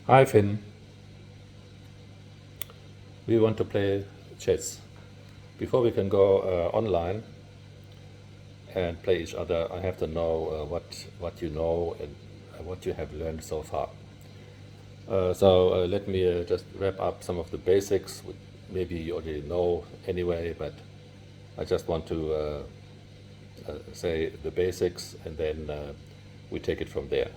Hi Finn, we want to play chess. Before we can go online and play each other, I have to know what you know and what you have learned so far. So let me just wrap up some of the basics. Maybe you already know anyway, but I just want to say the basics and then we take it from there.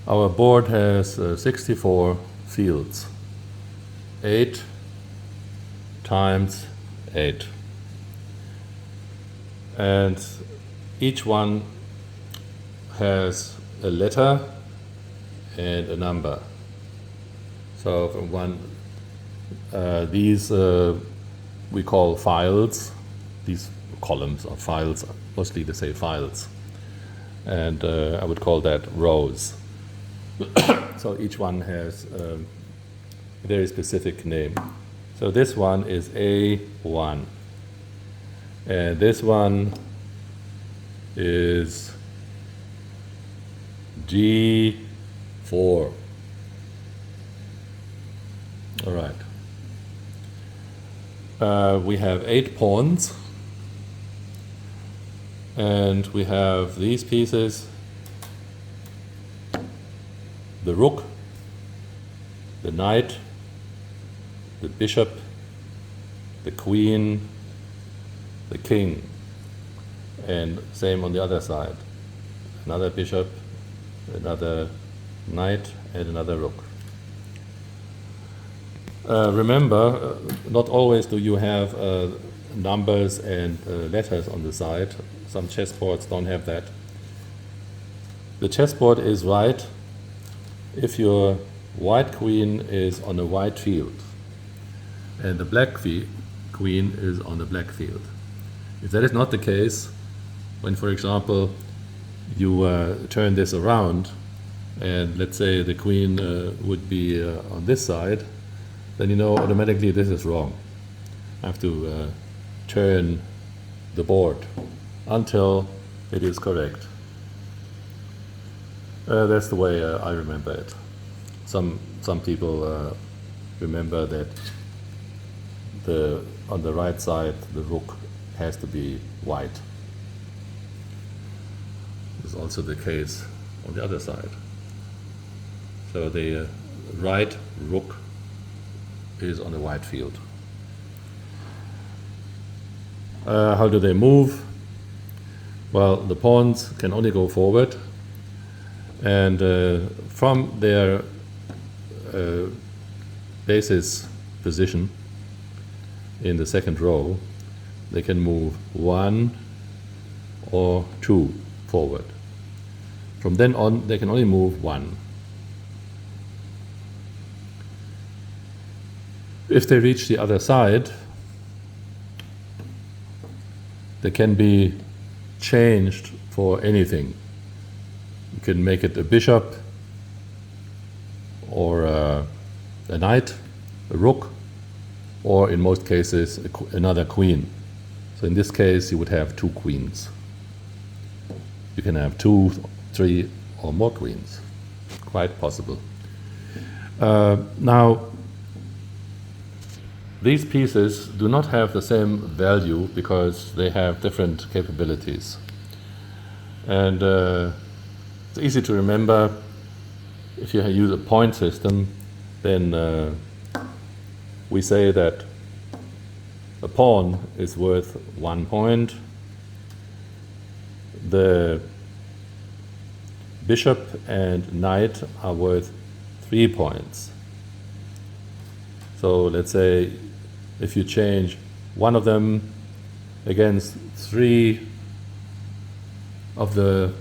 Our board has 64 fields, 8 times 8. And each one has a letter and a number. So from these we call files. These columns are files. Mostly they say files. And I would call that rows. So each one has a very specific name. So this one is A1. And this one is G4. All right. We have 8 pawns. And we have these pieces: the rook, the knight, the bishop, the queen, the king, and same on the other side. Another bishop, another knight, and another rook. Remember, not always do you have numbers and letters on the side. Some chessboards don't have that. The chessboard is right if your white queen is on a white field and the black queen is on a black field. If that is not the case, when, for example, you turn this around and let's say the queen would be on this side, then you know automatically this is wrong. I have to turn the board until it is correct. That's the way I remember it. Some people remember that on the right side the rook has to be white. This is also the case on the other side. So the right rook is on the white field. How do they move? Well, the pawns can only go forward, and from their basis position in the second row, they can move 1 or 2 forward. From then on, they can only move 1. If they reach the other side, they can be changed for anything. You can make it a bishop or a knight, a rook, or in most cases another queen. So in this case you would have 2 queens. You can have 2, 3 or more queens. Quite possible. Now these pieces do not have the same value because they have different capabilities. And it's easy to remember. If you use a point system, then we say that a pawn is worth 1 point, the bishop and knight are worth 3 points. So let's say if you change one of them against 3 of the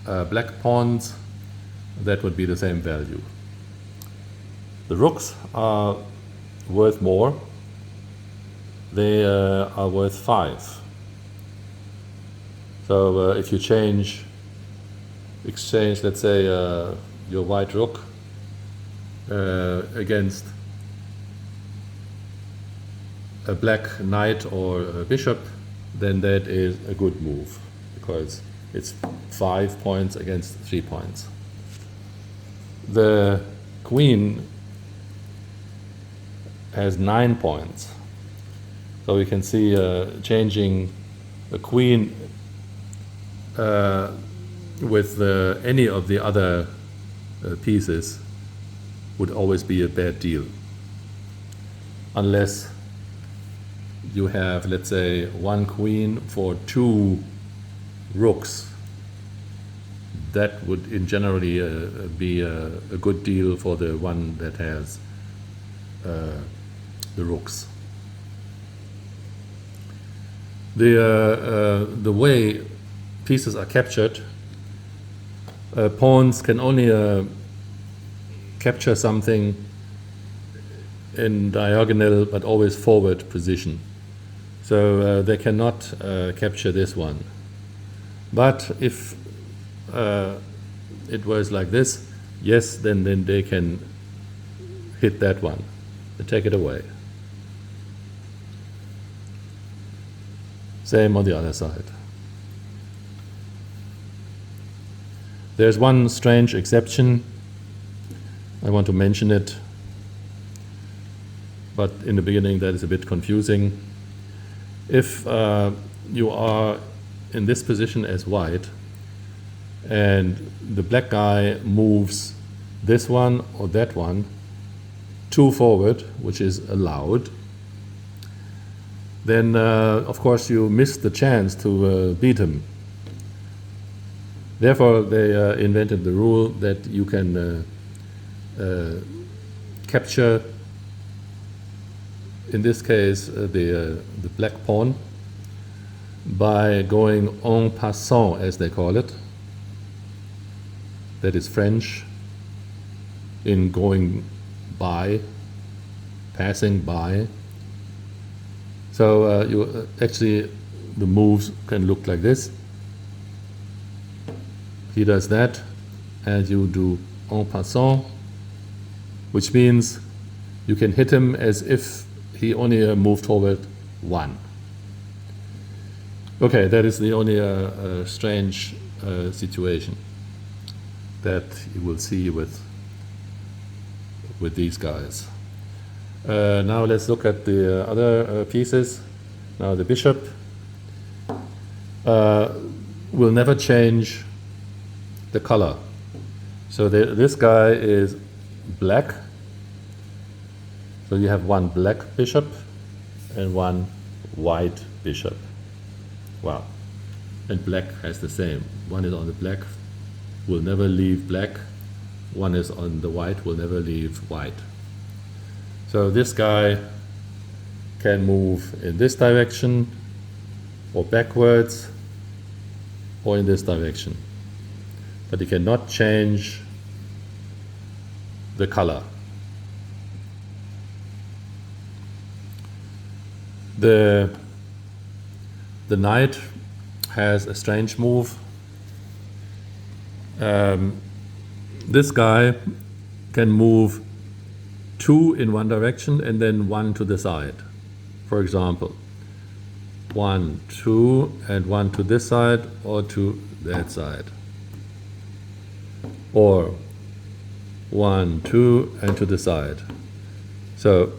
black pawns, that would be the same value. The rooks are worth more. They are worth 5. So if you exchange, let's say, your white rook against a black knight or a bishop, then that is a good move, because It's 5 points against 3 points. The queen has 9 points. So we can see changing the queen with any of the other pieces would always be a bad deal. Unless you have, let's say, 1 queen for 2 rooks. That would in generally be a good deal for the one that has the rooks. The way pieces are captured, pawns can only capture something in diagonal but always forward position. So they cannot capture this one. But if it was like this, yes, then they can hit that one and take it away. Same on the other side. There's one strange exception. I want to mention it, but in the beginning that is a bit confusing. If you are in this position as white, and the black guy moves this one or that one 2 forward, which is allowed, then of course you miss the chance to beat him. Therefore they invented the rule that you can capture, in this case, the black pawn by going en passant, as they call it. That is French, in going by, passing by. So you actually, the moves can look like this. He does that, and you do en passant, which means you can hit him as if he only moved forward 1. Okay, that is the only strange situation that you will see with these guys. Now let's look at the other pieces. Now the bishop will never change the color. So this guy is black. So you have 1 black bishop and 1 white bishop. Wow. And black has the same. 1 is on the black, will never leave black. 1 is on the white, will never leave white. So this guy can move in this direction, or backwards, or in this direction. But he cannot change the color. The knight has a strange move. This guy can move 2 in one direction and then 1 to the side. For example, 1, 2, and 1 to this side or to that side. Or 1, 2, and to the side. So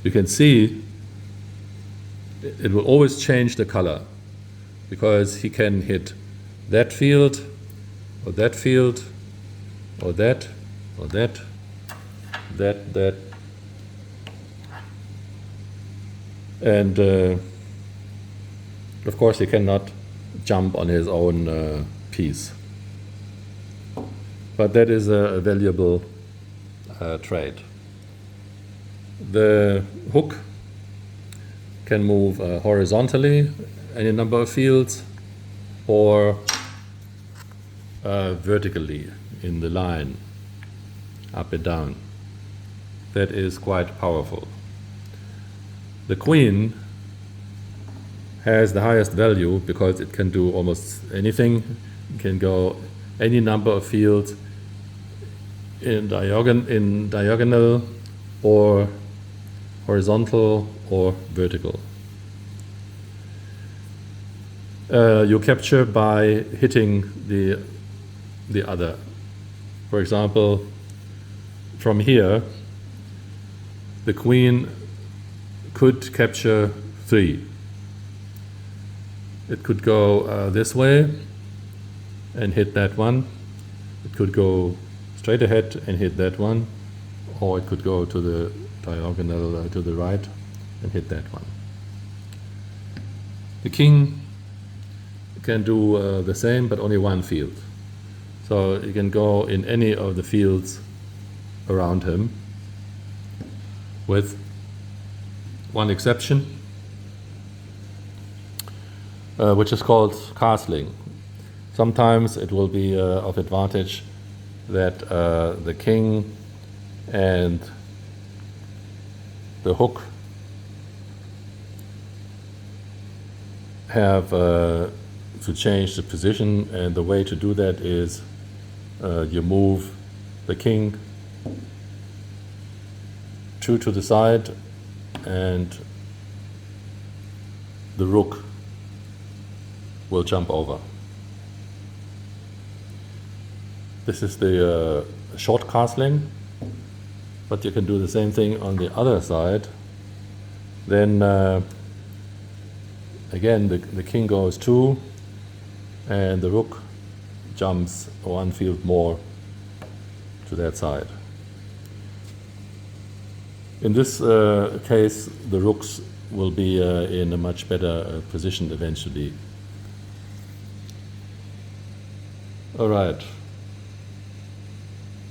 you can see it will always change the color, because he can hit that field, or that field, or that, or that, that. And of course he cannot jump on his own piece. But that is a valuable trait. The hook can move horizontally any number of fields, or vertically in the line, up and down. That is quite powerful. The queen has the highest value because it can do almost anything. It can go any number of fields in diagonal or horizontal or vertical. you capture by hitting the other. For example, from here, the queen could capture 3. It could go this way and hit that one. It could go straight ahead and hit that one, or it could go to the diagonal to the right and hit that one. The king can do the same, but only one field. So he can go in any of the fields around him, with one exception, which is called castling. Sometimes it will be of advantage that the king and the rook have to change the position, and the way to do that is you move the king 2 to the side, and the rook will jump over. This is the short castling, but you can do the same thing on the other side. Then again the king goes 2, and the rook jumps 1 field more to that side. In this case, the rooks will be in a much better position eventually. All right.